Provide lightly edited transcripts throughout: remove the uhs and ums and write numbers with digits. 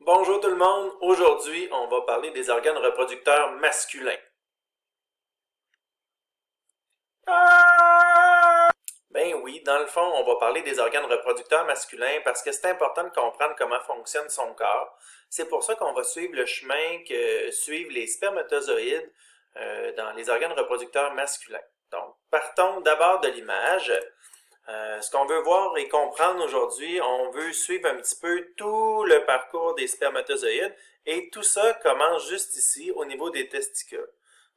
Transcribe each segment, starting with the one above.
Bonjour tout le monde, aujourd'hui on va parler des organes reproducteurs masculins. Ben oui, dans le fond, on va parler des organes reproducteurs masculins parce que c'est important de comprendre comment fonctionne son corps. C'est pour ça qu'on va suivre le chemin que suivent les spermatozoïdes dans les organes reproducteurs masculins. Donc, partons d'abord de l'image. Ce qu'on veut voir et comprendre aujourd'hui, on veut suivre un petit peu tout le parcours des spermatozoïdes et tout ça commence juste ici au niveau des testicules.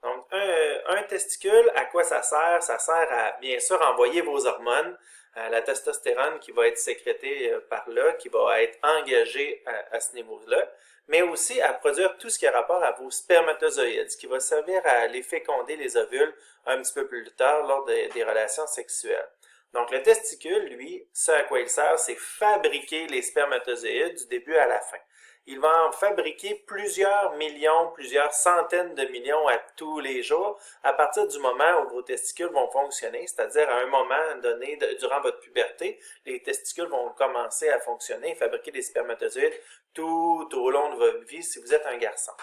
Donc, un testicule, à quoi ça sert? Ça sert à, bien sûr, envoyer vos hormones, la testostérone qui va être sécrétée par là, qui va être engagée à ce niveau-là, mais aussi à produire tout ce qui a rapport à vos spermatozoïdes, ce qui va servir à les féconder les ovules un petit peu plus tard lors des relations sexuelles. Donc, le testicule, lui, ce à quoi il sert, c'est fabriquer les spermatozoïdes du début à la fin. Il va en fabriquer plusieurs millions, plusieurs centaines de millions à tous les jours à partir du moment où vos testicules vont fonctionner, c'est-à-dire à un moment donné durant votre puberté, les testicules vont commencer à fonctionner et fabriquer des spermatozoïdes tout au long de votre vie si vous êtes un garçon.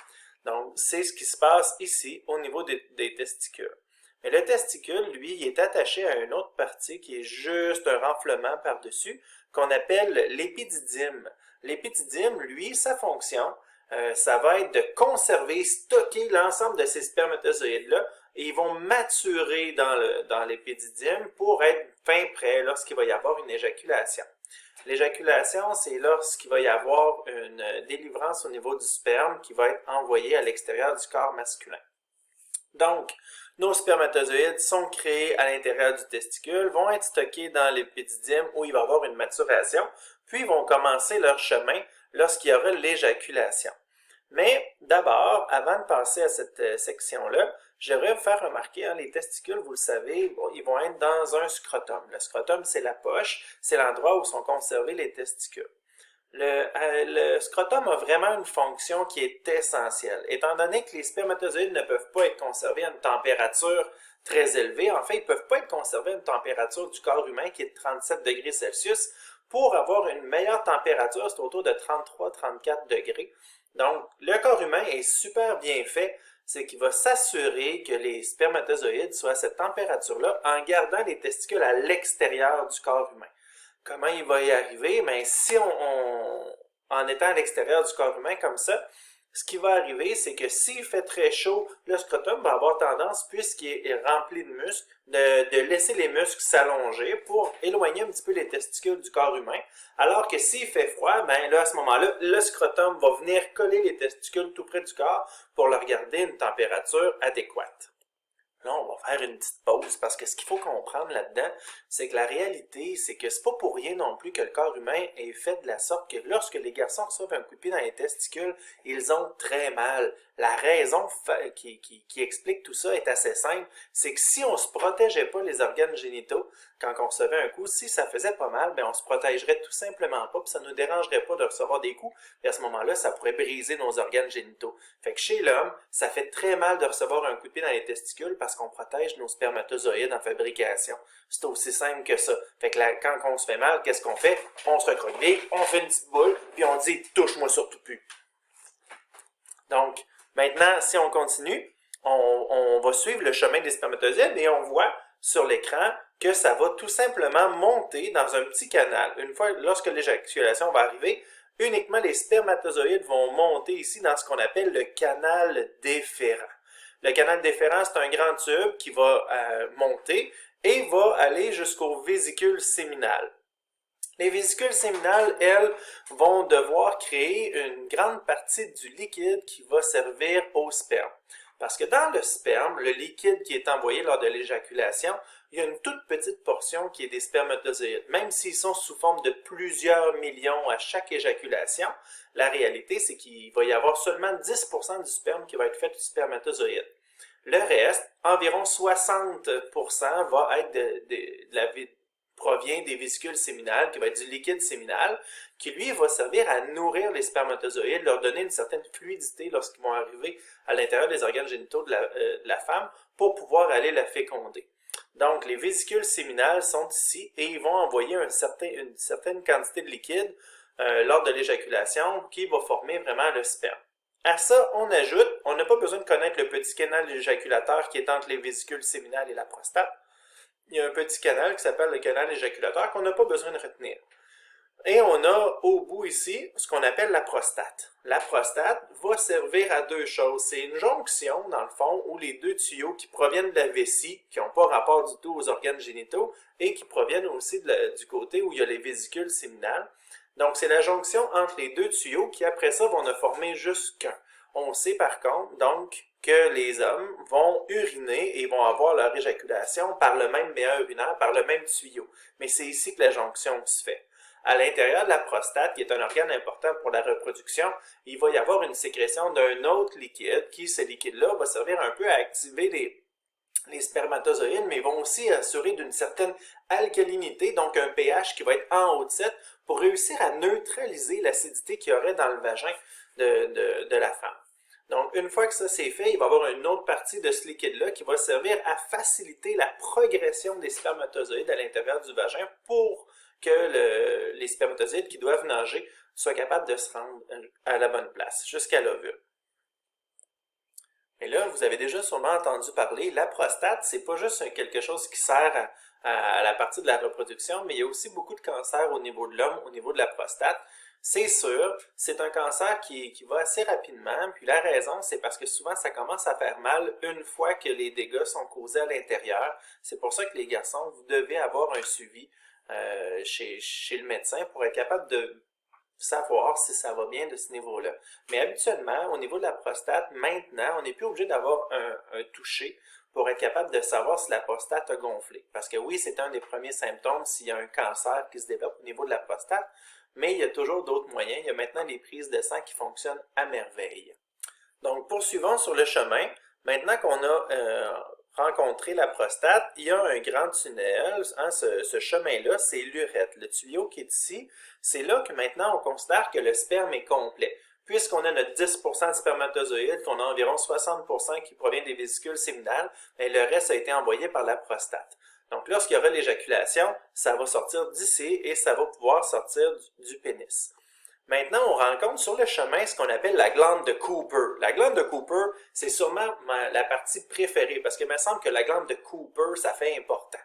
Donc, c'est ce qui se passe ici au niveau des testicules. Mais le testicule, lui, il est attaché à une autre partie qui est juste un renflement par-dessus, qu'on appelle l'épididyme. L'épididyme, lui, sa fonction, ça va être de conserver, stocker l'ensemble de ces spermatozoïdes-là, et ils vont maturer dans l'épididyme pour être fin prêts lorsqu'il va y avoir une éjaculation. L'éjaculation, c'est lorsqu'il va y avoir une délivrance au niveau du sperme qui va être envoyé à l'extérieur du corps masculin. Donc, nos spermatozoïdes sont créés à l'intérieur du testicule, vont être stockés dans l'épididyme où il va y avoir une maturation, puis vont commencer leur chemin lorsqu'il y aura l'éjaculation. Mais d'abord, avant de passer à cette section-là, j'aimerais vous faire remarquer, les testicules, vous le savez, ils vont être dans un scrotum. Le scrotum, c'est la poche, c'est l'endroit où sont conservés les testicules. Le scrotum a vraiment une fonction qui est essentielle. Étant donné que les spermatozoïdes ne peuvent pas être conservés à une température très élevée, en fait, ils ne peuvent pas être conservés à une température du corps humain qui est de 37 degrés Celsius. Pour avoir une meilleure température, c'est autour de 33-34 degrés. Donc, le corps humain est super bien fait, c'est qu'il va s'assurer que les spermatozoïdes soient à cette température-là en gardant les testicules à l'extérieur du corps humain. Comment il va y arriver? Bien, si en étant à l'extérieur du corps humain comme ça, ce qui va arriver, c'est que s'il fait très chaud, le scrotum va avoir tendance, puisqu'il est rempli de muscles, de laisser les muscles s'allonger pour éloigner un petit peu les testicules du corps humain. Alors que s'il fait froid, ben là, à ce moment-là, le scrotum va venir coller les testicules tout près du corps pour leur garder une température adéquate. Là, on va faire une petite pause parce que ce qu'il faut comprendre là-dedans, c'est que la réalité, c'est que c'est pas pour rien non plus que le corps humain est fait de la sorte que lorsque les garçons reçoivent un coup de pied dans les testicules, ils ont très mal. La raison qui explique tout ça est assez simple, c'est que si on se protégeait pas les organes génitaux, quand on recevait un coup, si ça faisait pas mal, ben on se protégerait tout simplement pas, puis ça nous dérangerait pas de recevoir des coups, et à ce moment-là, ça pourrait briser nos organes génitaux. Fait que chez l'homme, ça fait très mal de recevoir un coup de pied dans les testicules parce qu'on protège nos spermatozoïdes en fabrication. C'est aussi simple que ça. Fait que là, quand on se fait mal, qu'est-ce qu'on fait? On se recroqueville, on fait une petite boule, puis on dit « touche-moi surtout plus ». Donc, maintenant, si on continue, on va suivre le chemin des spermatozoïdes et on voit sur l'écran que ça va tout simplement monter dans un petit canal. Une fois, lorsque l'éjaculation va arriver, uniquement les spermatozoïdes vont monter ici dans ce qu'on appelle le canal déférent. Le canal déférent, c'est un grand tube qui va monter et va aller jusqu'aux vésicules séminales. Les vésicules séminales, elles, vont devoir créer une grande partie du liquide qui va servir au sperme. Parce que dans le sperme, le liquide qui est envoyé lors de l'éjaculation, il y a une toute petite portion qui est des spermatozoïdes. Même s'ils sont sous forme de plusieurs millions à chaque éjaculation, la réalité, c'est qu'il va y avoir seulement 10% du sperme qui va être fait de spermatozoïdes. Le reste, environ 60%, va être provient des vésicules séminales, qui va être du liquide séminal, qui lui va servir à nourrir les spermatozoïdes, leur donner une certaine fluidité lorsqu'ils vont arriver à l'intérieur des organes génitaux de la femme pour pouvoir aller la féconder. Donc, les vésicules séminales sont ici et ils vont envoyer une certaine quantité de liquide lors de l'éjaculation qui va former vraiment le sperme. À ça, on ajoute, on n'a pas besoin de connaître le petit canal éjaculateur qui est entre les vésicules séminales et la prostate. Il y a un petit canal qui s'appelle le canal éjaculateur qu'on n'a pas besoin de retenir. Et on a au bout ici ce qu'on appelle la prostate. La prostate va servir à deux choses. C'est une jonction, dans le fond, où les deux tuyaux qui proviennent de la vessie, qui n'ont pas rapport du tout aux organes génitaux, et qui proviennent aussi du côté où il y a les vésicules séminales. Donc, c'est la jonction entre les deux tuyaux qui, après ça, vont ne former juste qu'un. On sait par contre, donc, que les hommes vont uriner et vont avoir leur éjaculation par le même méa urinaire, par le même tuyau. Mais c'est ici que la jonction se fait. À l'intérieur de la prostate, qui est un organe important pour la reproduction, il va y avoir une sécrétion d'un autre liquide qui, ce liquide-là, va servir un peu à activer les spermatozoïdes, mais vont aussi assurer d'une certaine alcalinité, donc un pH qui va être en haut de 7, pour réussir à neutraliser l'acidité qu'il y aurait dans le vagin de la femme. Donc, une fois que ça c'est fait, il va y avoir une autre partie de ce liquide-là qui va servir à faciliter la progression des spermatozoïdes à l'intérieur du vagin pour que les spermatozoïdes qui doivent nager soient capables de se rendre à la bonne place, jusqu'à l'ovule. Et là, vous avez déjà sûrement entendu parler, la prostate, c'est pas juste quelque chose qui sert à la partie de la reproduction, mais il y a aussi beaucoup de cancers au niveau de l'homme, au niveau de la prostate. C'est sûr, c'est un cancer qui va assez rapidement, puis la raison, c'est parce que souvent, ça commence à faire mal une fois que les dégâts sont causés à l'intérieur. C'est pour ça que les garçons, vous devez avoir un suivi chez le médecin pour être capable de savoir si ça va bien de ce niveau-là. Mais habituellement, au niveau de la prostate, maintenant, on n'est plus obligé d'avoir un toucher pour être capable de savoir si la prostate a gonflé. Parce que oui, c'est un des premiers symptômes s'il y a un cancer qui se développe au niveau de la prostate, mais il y a toujours d'autres moyens. Il y a maintenant des prises de sang qui fonctionnent à merveille. Donc, poursuivons sur le chemin. Maintenant qu'on a rencontré la prostate, il y a un grand tunnel. Hein, ce chemin-là, c'est l'urètre. Le tuyau qui est ici, c'est là que maintenant on considère que le sperme est complet. Puisqu'on a notre 10% de spermatozoïdes, qu'on a environ 60% qui provient des vésicules séminales, mais le reste a été envoyé par la prostate. Donc, lorsqu'il y aura l'éjaculation, ça va sortir d'ici et ça va pouvoir sortir du pénis. Maintenant, on rencontre sur le chemin ce qu'on appelle la glande de Cooper. La glande de Cooper, c'est sûrement la partie préférée parce qu'il me semble que la glande de Cooper, ça fait important.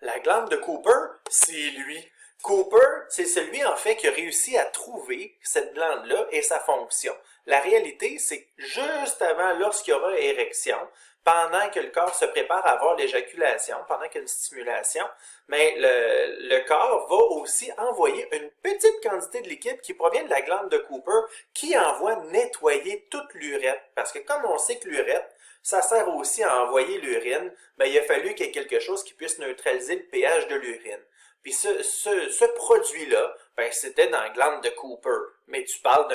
La glande de Cooper, c'est lui. Cooper, c'est celui en fait qui a réussi à trouver cette glande-là et sa fonction. La réalité, c'est que juste avant, lorsqu'il y aura érection, pendant que le corps se prépare à avoir l'éjaculation, pendant qu'il y a une stimulation, mais le corps va aussi envoyer une petite quantité de liquide qui provient de la glande de Cooper qui envoie nettoyer toute l'urètre. Parce que comme on sait que l'urètre, ça sert aussi à envoyer l'urine, ben, il a fallu qu'il y ait quelque chose qui puisse neutraliser le pH de l'urine. Puis ce produit-là, ben, c'était dans la glande de Cooper. Mais tu parles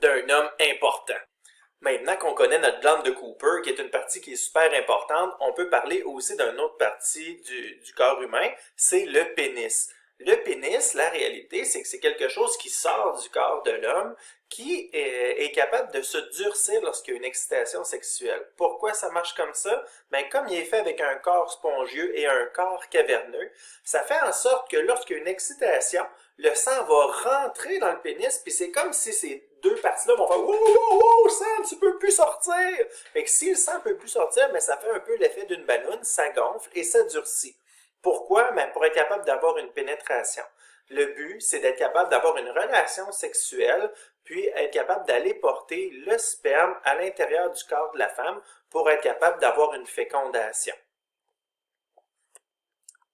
d'un homme important. Maintenant qu'on connaît notre glande de Cooper, qui est une partie qui est super importante, on peut parler aussi d'une autre partie du corps humain, c'est le pénis. Le pénis, la réalité, c'est que c'est quelque chose qui sort du corps de l'homme, qui est capable de se durcir lorsqu'il y a une excitation sexuelle. Pourquoi ça marche comme ça? Ben, comme il est fait avec un corps spongieux et un corps caverneux, ça fait en sorte que lorsqu'il y a une excitation, le sang va rentrer dans le pénis, puis c'est comme si ces deux parties-là vont faire « Wow, wow, wow, sang, tu peux plus sortir! » Fait que si le sang peut plus sortir, ben, ça fait un peu l'effet d'une balloune, ça gonfle et ça durcit. Pourquoi? Ben, pour être capable d'avoir une pénétration. Le but, c'est d'être capable d'avoir une relation sexuelle, puis être capable d'aller porter le sperme à l'intérieur du corps de la femme pour être capable d'avoir une fécondation.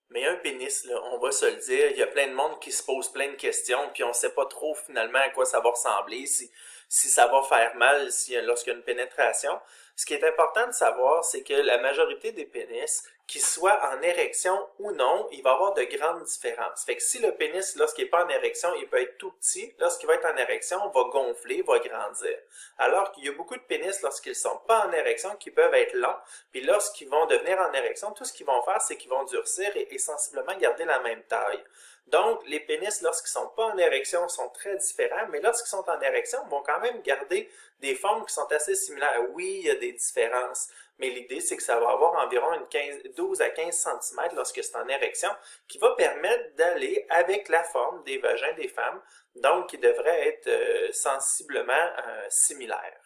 Mais un pénis, là, on va se le dire, il y a plein de monde qui se pose plein de questions, puis on ne sait pas trop finalement à quoi ça va ressembler, si ça va faire mal lorsqu'il y a une pénétration. Ce qui est important de savoir, c'est que la majorité des pénis, qu'ils soient en érection ou non, il va y avoir de grandes différences. Fait que si le pénis, lorsqu'il n'est pas en érection, il peut être tout petit, lorsqu'il va être en érection, va gonfler, va grandir. Alors qu'il y a beaucoup de pénis, lorsqu'ils ne sont pas en érection, qui peuvent être longs, puis lorsqu'ils vont devenir en érection, tout ce qu'ils vont faire, c'est qu'ils vont durcir et sensiblement garder la même taille. Donc, les pénis, lorsqu'ils ne sont pas en érection, sont très différents, mais lorsqu'ils sont en érection, vont quand même garder des formes qui sont assez similaires. Oui, il y a des différences, mais l'idée, c'est que ça va avoir environ 12 à 15 cm lorsque c'est en érection, qui va permettre d'aller avec la forme des vagins des femmes, donc qui devrait être sensiblement similaire.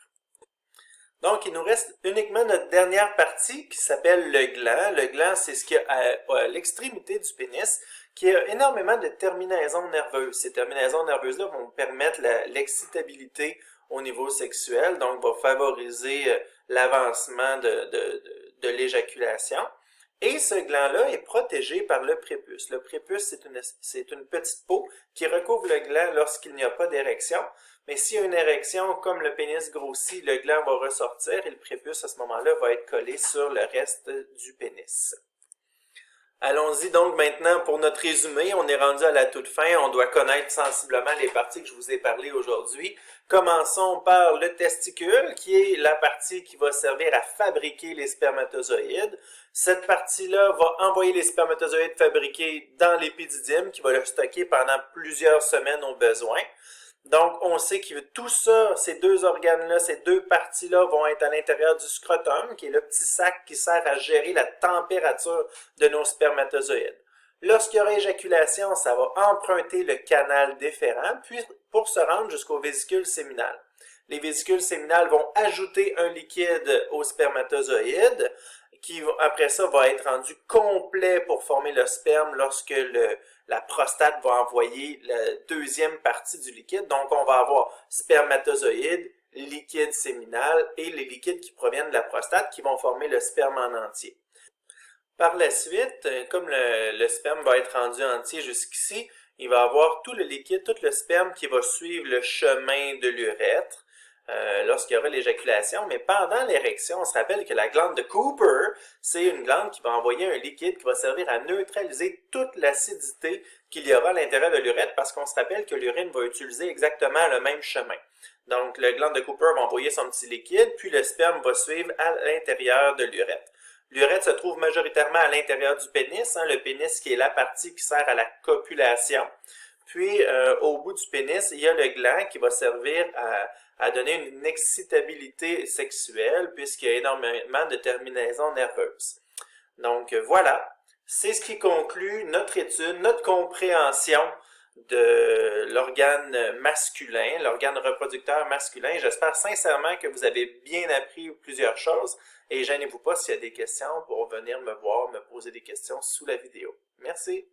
Donc, il nous reste uniquement notre dernière partie qui s'appelle le gland. Le gland, c'est ce qui est à l'extrémité du pénis, qui a énormément de terminaisons nerveuses. Ces terminaisons nerveuses-là vont permettre l'excitabilité au niveau sexuel, donc va favoriser l'avancement de l'éjaculation. Et ce gland-là est protégé par le prépuce. Le prépuce, c'est une petite peau qui recouvre le gland lorsqu'il n'y a pas d'érection. Mais s'il y a une érection, comme le pénis grossit, le gland va ressortir et le prépuce, à ce moment-là, va être collé sur le reste du pénis. Allons-y donc maintenant pour notre résumé. On est rendu à la toute fin. On doit connaître sensiblement les parties que je vous ai parlé aujourd'hui. Commençons par le testicule, qui est la partie qui va servir à fabriquer les spermatozoïdes. Cette partie-là va envoyer les spermatozoïdes fabriqués dans l'épididyme, qui va le stocker pendant plusieurs semaines au besoin. Donc, on sait que tout ça, ces deux organes-là, ces deux parties-là vont être à l'intérieur du scrotum, qui est le petit sac qui sert à gérer la température de nos spermatozoïdes. Lorsqu'il y aura éjaculation, ça va emprunter le canal déférent, puis pour se rendre jusqu'aux vésicules séminales. Les vésicules séminales vont ajouter un liquide au spermatozoïde, qui après ça va être rendu complet pour former le sperme lorsque la prostate va envoyer la deuxième partie du liquide. Donc, on va avoir spermatozoïde, liquide séminal et les liquides qui proviennent de la prostate qui vont former le sperme en entier. Par la suite, comme le sperme va être rendu entier jusqu'ici, il va avoir tout le liquide, tout le sperme qui va suivre le chemin de l'urètre lorsqu'il y aura l'éjaculation, mais pendant l'érection, on se rappelle que la glande de Cooper, c'est une glande qui va envoyer un liquide qui va servir à neutraliser toute l'acidité qu'il y aura à l'intérieur de l'urètre, parce qu'on se rappelle que l'urine va utiliser exactement le même chemin. Donc, la glande de Cooper va envoyer son petit liquide, puis le sperme va suivre à l'intérieur de l'urètre. L'urètre se trouve majoritairement à l'intérieur du pénis, le pénis qui est la partie qui sert à la copulation. Puis, au bout du pénis, il y a le gland qui va servir à donner une excitabilité sexuelle puisqu'il y a énormément de terminaisons nerveuses. Donc, voilà, c'est ce qui conclut notre étude, notre compréhension de l'organe masculin, l'organe reproducteur masculin. J'espère sincèrement que vous avez bien appris plusieurs choses et gênez-vous pas s'il y a des questions pour venir me voir, me poser des questions sous la vidéo. Merci!